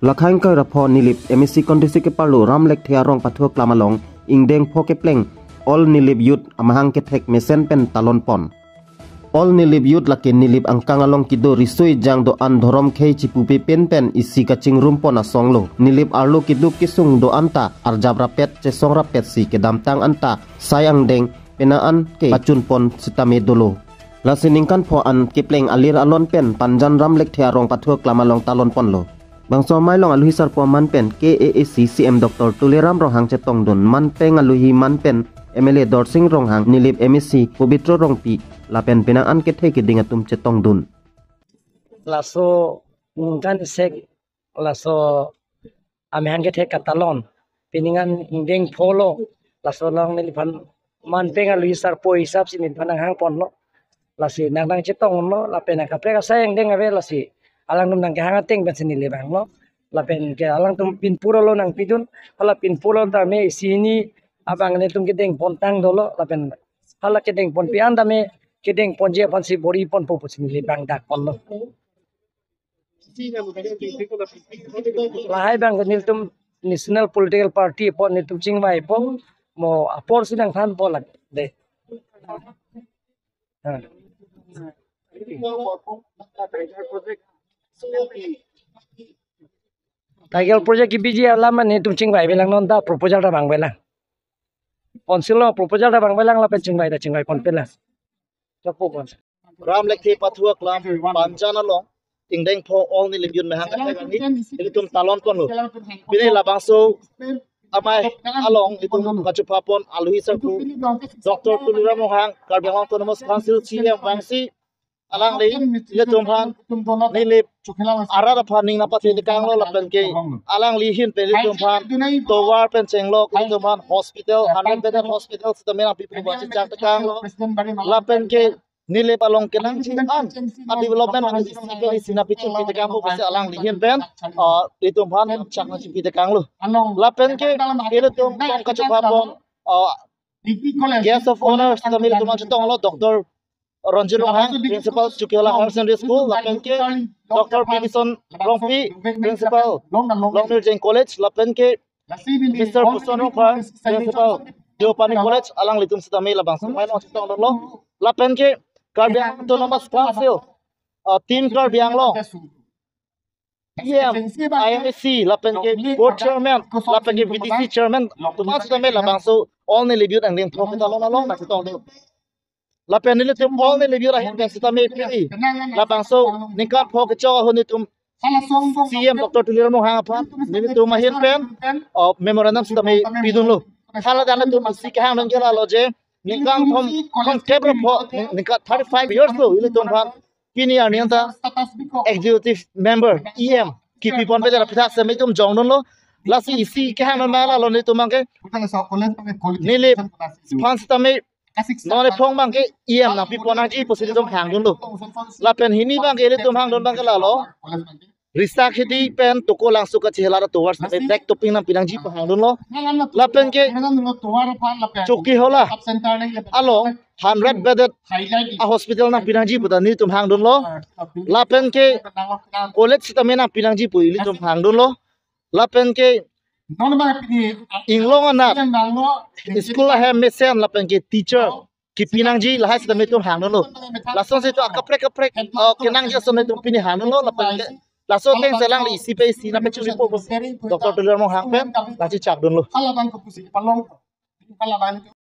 Lakhain ka rapor nilip emisi kondisi ke parlo ramlek thea rong pathuk lamalong ingdeng phoke pleng all nilip yut amahang ke thek mesen pen talon pon all nilip yut lakin nilip angkangalong kido risui jang do an dhorom khei chipupi pen isi kaching rum pon asonglo nilip arlo kidu kisung do anta arjab rapet che song rapet si ke damtang anta sayang deng penaan ke pacun pon sitame dolo lasiningkan pho an kipleng alir alon pen panjan ramlek thea rong pathuk lamalong talon pon lo bangso mai long aluhi sarpo manpen KAAC CM Dr. Tuliram Rohang chetong dun manpeng aluhi manpen MLA Dorsing Ronghang nilip MEC Pubitro Rongpi lapen pinaan ke theki dingatum chetong dun laso ngan sek laso amehang ke thek katalon piningan ingdeng polo laso long nilipan manpeng aluhi sarpo hisap sinin panang hang pon lo lasi nang chetong lo lapen kapre sayang deng ave lasi alang tum nang kahanga ting ben sini lebang lo lapen ke alang tum pin puro lo nang pidun hala pin puro ta me sini abang ne tum kedeng pontang dolo lapen hala kedeng pon pian ta me kedeng pon je pon si bori pon po sini lebang dak pon lo lahai bang nil tum national political party pon ni tum chingwai pon mo apor sinang than pon lak de Tiger project biji lama ni tum cingbai belang nonda proposal da bang belang. Konsilo proposal da bang belang la pen cingbai kon pelang. Chapo kon. Ram lekthi pathua klam panjana long ingdeng pho all ni libyun me hang ni tum talon kon lo pine labangso amai along itum kachupa pon alui saku Dr. Tuliram Rohang Karbiang Autonomous Council CM Wangsi alang le le tum phan ni lip arara phaning na pathe de kang lo lapen ke alang li hin pe le tum phan towar pen chenglo ko tum phan hospital 100 bed hospital stamina people ba chak ta kang lo lapen ke ni le palong ke nang chi an a development ang si sina pichu pi de kang bo se alang li hin pen le tum phan chak na chi pi de kang lo lapen ke le tum tong ka chupa pon guest of honor stamina tum chong lo doctor Ranjit Rohang, Principal Chukyola Higher Secondary School, Lapenke, Dr. Pibison Rongpi, Principal Longmir Jain College, Lapenke, Mr. Puson Rongpar, Principal Diopani College, Alang Litum Sitame Labang Samai Long Chitong Lo, Lapenke, Karbiang Autonomous Council, Team Karbiang Long, IMC, Lapenke, Board Chairman, Lapenke VDC Chairman, Tumas Sitame Labang so all ni libut ang lim profit along na Chitong Lo. Lapen ni tum all ni libura hin sita me pi la bangso nikat pho ke chaw ho ni tum CM Dr. Tuliram Rohang phan ni tum ma hin pen of memorandum sita me pidun lo hala dan tum si ka hang nang gela lo je nikang thom table pho nikat 35 years lo ni tum phan kini arnian ta executive member EM kipi pon pe la pitha se me tum jong non lo lasi isi ka hang ma la lo ni tum ke ni le phan sita me none phong bang ke EM na pipo na ji position tum hang dun lo la pen hini bang ke le tum hang dun bang ke la lo rista khiti pen to ko lang su ka chela ra towards me back to ping na pinang ji hang dun lo la pen ke chuki hola along 100 bedded a hospital na pinang ji puta ni tum hang dun lo la pen ke college sitamena pinang ji pu ni tum hang dun lo la pen ke inglong anak school hai mesen la pen ke teacher ki pinang ji la hai sa me tum hang lo la so se to kaprek kenang ji so me tum pini hang lo la pen la so teng selang li si pe si na pe chu po Dr. Tuliram Rohang pen la chi chak dun lo